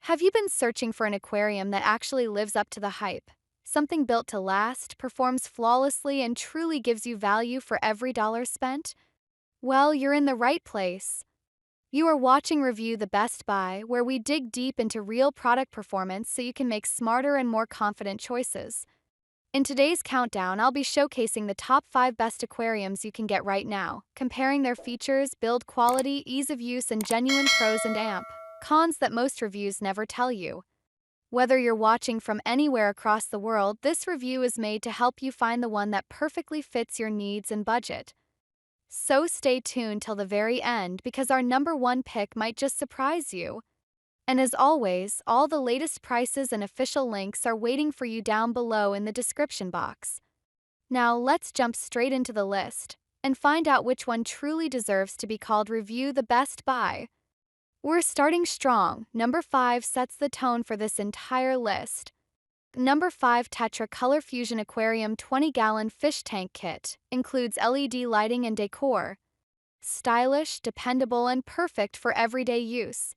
Have you been searching for an aquarium that actually lives up to the hype? Something built to last, performs flawlessly, and truly gives you value for every dollar spent? Well, you're in the right place. You are watching Review the Best Buy, where we dig deep into real product performance so you can make smarter and more confident choices. In today's countdown, I'll be showcasing the top 5 best aquariums you can get right now, comparing their features, build quality, ease of use, and genuine pros and cons that most reviews never tell you. Whether you're watching from anywhere across the world, this review is made to help you find the one that perfectly fits your needs and budget. So stay tuned till the very end because our number one pick might just surprise you. And as always, all the latest prices and official links are waiting for you down below in the description box. Now let's jump straight into the list and find out which one truly deserves to be called Review the Best Buy. We're starting strong. Number 5 sets the tone for this entire list. Number 5 Tetra ColorFusion Aquarium 20-gallon fish tank kit includes LED lighting and decor. Stylish, dependable, and perfect for everyday use.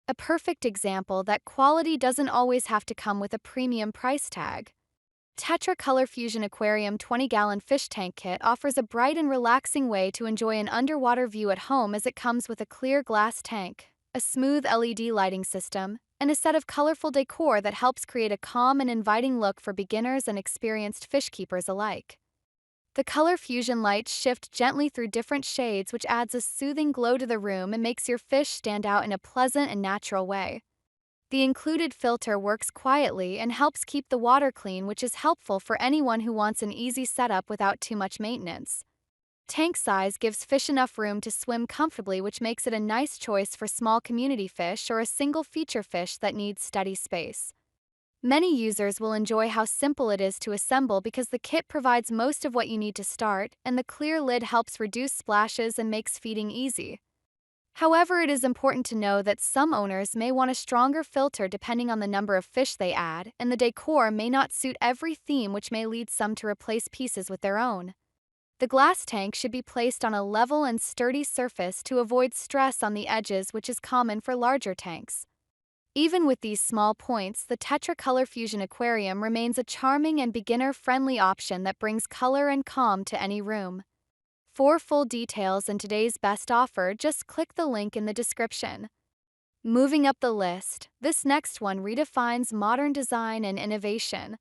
A perfect example that quality doesn't always have to come with a premium price tag. Tetra ColorFusion Aquarium 20-gallon fish tank kit offers a bright and relaxing way to enjoy an underwater view at home as it comes with a clear glass tank, a smooth LED lighting system, and a set of colorful decor that helps create a calm and inviting look for beginners and experienced fish keepers alike. The ColorFusion lights shift gently through different shades, which adds a soothing glow to the room and makes your fish stand out in a pleasant and natural way. The included filter works quietly and helps keep the water clean, which is helpful for anyone who wants an easy setup without too much maintenance. Tank size gives fish enough room to swim comfortably, which makes it a nice choice for small community fish or a single feature fish that needs steady space. Many users will enjoy how simple it is to assemble because the kit provides most of what you need to start, and the clear lid helps reduce splashes and makes feeding easy. However, it is important to know that some owners may want a stronger filter depending on the number of fish they add, and the decor may not suit every theme, which may lead some to replace pieces with their own. The glass tank should be placed on a level and sturdy surface to avoid stress on the edges, which is common for larger tanks. Even with these small points, the Tetra ColorFusion Aquarium remains a charming and beginner-friendly option that brings color and calm to any room. For full details and today's best offer, just click the link in the description. Moving up the list, this next one redefines modern design and innovation.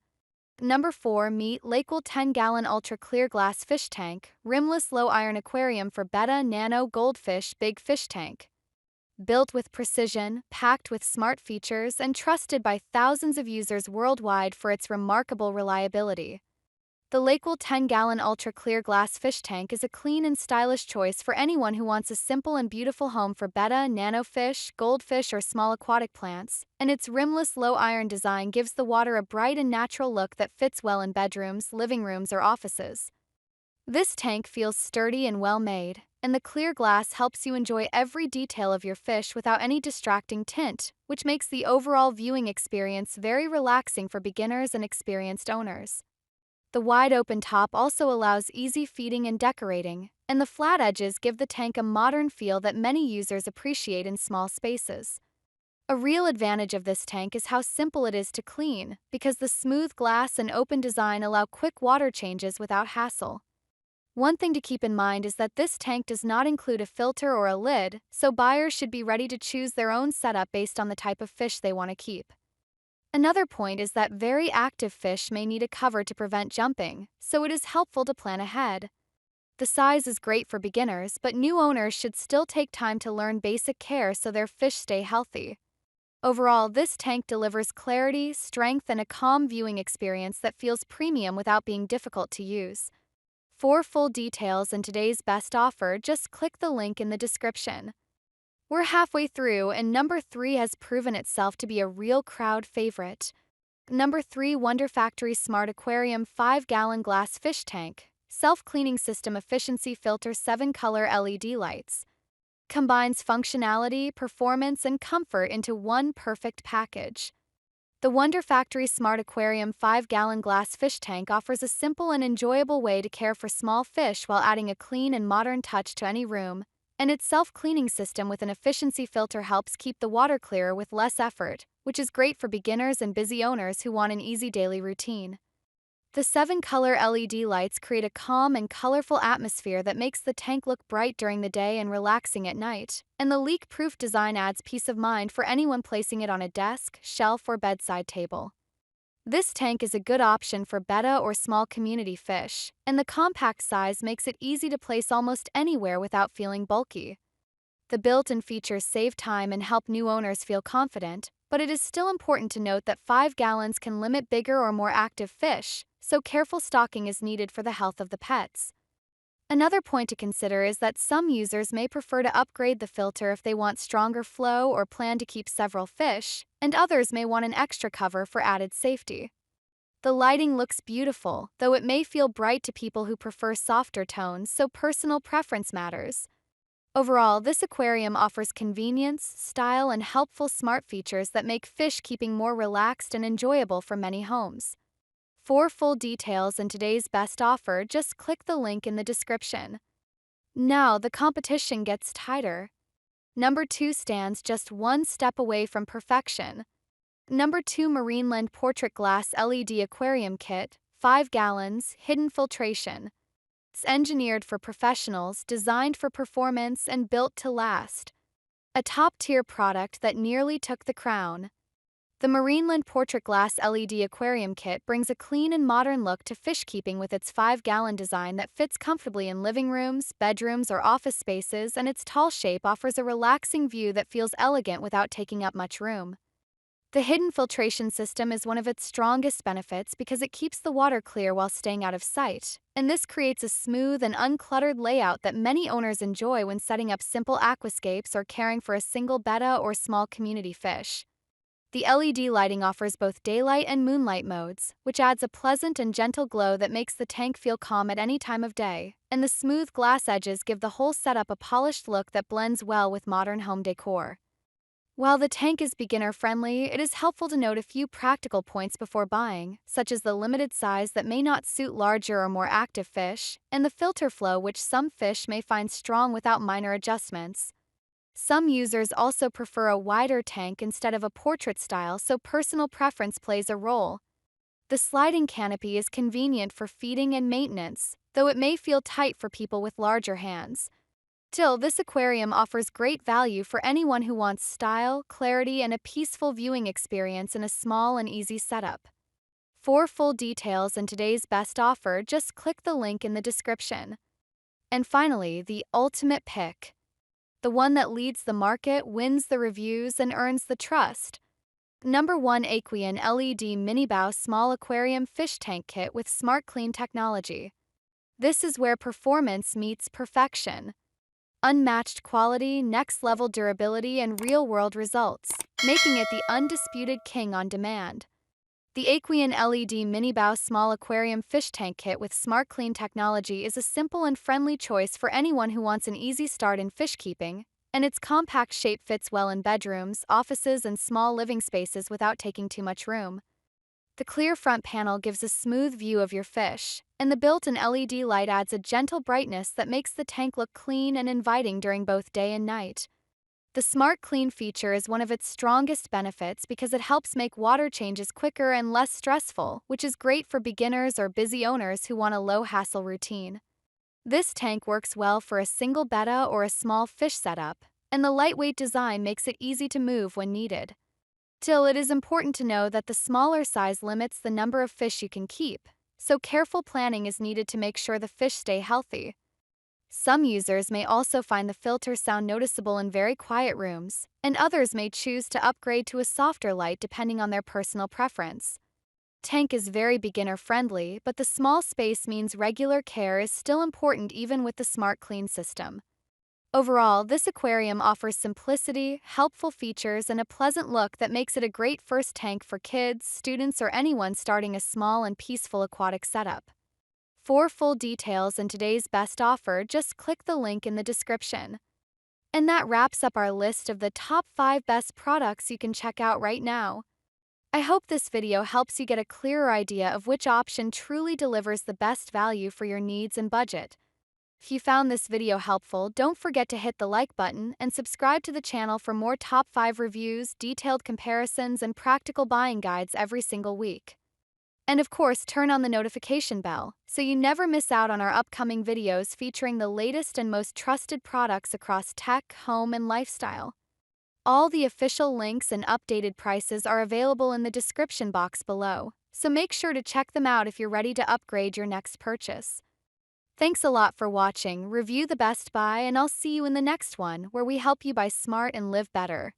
Number 4 Meet LAQUAL 10-gallon ultra clear glass fish tank, rimless low iron aquarium for Betta, Nano, Goldfish, big fish tank. Built with precision, packed with smart features, and trusted by thousands of users worldwide for its remarkable reliability. The LAQUAL 10-gallon ultra clear glass fish tank is a clean and stylish choice for anyone who wants a simple and beautiful home for Betta, Nano fish, goldfish, or small aquatic plants, and its rimless low-iron design gives the water a bright and natural look that fits well in bedrooms, living rooms, or offices. This tank feels sturdy and well-made, and the clear glass helps you enjoy every detail of your fish without any distracting tint, which makes the overall viewing experience very relaxing for beginners and experienced owners. The wide-open top also allows easy feeding and decorating, and the flat edges give the tank a modern feel that many users appreciate in small spaces. A real advantage of this tank is how simple it is to clean, because the smooth glass and open design allow quick water changes without hassle. One thing to keep in mind is that this tank does not include a filter or a lid, so buyers should be ready to choose their own setup based on the type of fish they want to keep. Another point is that very active fish may need a cover to prevent jumping, so it is helpful to plan ahead. The size is great for beginners, but new owners should still take time to learn basic care so their fish stay healthy. Overall, this tank delivers clarity, strength, and a calm viewing experience that feels premium without being difficult to use. For full details and today's best offer, just click the link in the description. We're halfway through, and number 3 has proven itself to be a real crowd favorite. Number 3 Wonderfactory Smart Aquarium 5-gallon glass fish tank, self-cleaning system efficiency filter 7-color LED lights. Combines functionality, performance, and comfort into one perfect package. The Wonderfactory Smart Aquarium 5-gallon glass fish tank offers a simple and enjoyable way to care for small fish while adding a clean and modern touch to any room, and its self-cleaning system with an efficiency filter helps keep the water clearer with less effort, which is great for beginners and busy owners who want an easy daily routine. The 7-color LED lights create a calm and colorful atmosphere that makes the tank look bright during the day and relaxing at night, and the leak-proof design adds peace of mind for anyone placing it on a desk, shelf, or bedside table. This tank is a good option for betta or small community fish, and the compact size makes it easy to place almost anywhere without feeling bulky. The built-in features save time and help new owners feel confident, but it is still important to note that 5 gallons can limit bigger or more active fish, so careful stocking is needed for the health of the pets. Another point to consider is that some users may prefer to upgrade the filter if they want stronger flow or plan to keep several fish, and others may want an extra cover for added safety. The lighting looks beautiful, though it may feel bright to people who prefer softer tones, so personal preference matters. Overall, this aquarium offers convenience, style, and helpful smart features that make fish keeping more relaxed and enjoyable for many homes. For full details and today's best offer, just click the link in the description. Now the competition gets tighter. Number 2 stands just one step away from perfection. Number 2, Marineland Portrait Glass LED Aquarium Kit, 5 gallons, hidden filtration. It's engineered for professionals, designed for performance, and built to last. A top-tier product that nearly took the crown. The Marineland Portrait Glass LED Aquarium Kit brings a clean and modern look to fish keeping with its 5-gallon design that fits comfortably in living rooms, bedrooms, or office spaces, and its tall shape offers a relaxing view that feels elegant without taking up much room. The hidden filtration system is one of its strongest benefits because it keeps the water clear while staying out of sight, and this creates a smooth and uncluttered layout that many owners enjoy when setting up simple aquascapes or caring for a single betta or small community fish. The LED lighting offers both daylight and moonlight modes, which adds a pleasant and gentle glow that makes the tank feel calm at any time of day, and the smooth glass edges give the whole setup a polished look that blends well with modern home decor. While the tank is beginner-friendly, it is helpful to note a few practical points before buying, such as the limited size that may not suit larger or more active fish, and the filter flow which some fish may find strong without minor adjustments. Some users also prefer a wider tank instead of a portrait style, so personal preference plays a role. The sliding canopy is convenient for feeding and maintenance, though it may feel tight for people with larger hands. Still, this aquarium offers great value for anyone who wants style, clarity, and a peaceful viewing experience in a small and easy setup. For full details and today's best offer, just click the link in the description. And finally, the ultimate pick. The one that leads the market, wins the reviews, and earns the trust. Number 1, Aqueon LED MiniBow Small Aquarium Fish Tank Kit with SmartClean technology. This is where performance meets perfection. Unmatched quality, next-level durability, and real-world results, making it the undisputed king on demand. The Aqueon LED MiniBow Small Aquarium Fish Tank Kit with SmartClean technology is a simple and friendly choice for anyone who wants an easy start in fish keeping, and its compact shape fits well in bedrooms, offices, and small living spaces without taking too much room. The clear front panel gives a smooth view of your fish, and the built-in LED light adds a gentle brightness that makes the tank look clean and inviting during both day and night. The SmartClean feature is one of its strongest benefits because it helps make water changes quicker and less stressful, which is great for beginners or busy owners who want a low-hassle routine. This tank works well for a single betta or a small fish setup, and the lightweight design makes it easy to move when needed. Still, it is important to know that the smaller size limits the number of fish you can keep, so careful planning is needed to make sure the fish stay healthy. Some users may also find the filter sound noticeable in very quiet rooms, and others may choose to upgrade to a softer light depending on their personal preference. Tank is very beginner-friendly, but the small space means regular care is still important even with the SmartClean system. Overall, this aquarium offers simplicity, helpful features, and a pleasant look that makes it a great first tank for kids, students, or anyone starting a small and peaceful aquatic setup. For full details and today's best offer, just click the link in the description. And that wraps up our list of the top 5 best products you can check out right now. I hope this video helps you get a clearer idea of which option truly delivers the best value for your needs and budget. If you found this video helpful, don't forget to hit the like button and subscribe to the channel for more top 5 reviews, detailed comparisons, and practical buying guides every single week. And of course, turn on the notification bell so you never miss out on our upcoming videos featuring the latest and most trusted products across tech, home, and lifestyle. All the official links and updated prices are available in the description box below, so make sure to check them out if you're ready to upgrade your next purchase. Thanks a lot for watching. Review the Best Buy, and I'll see you in the next one where we help you buy smart and live better.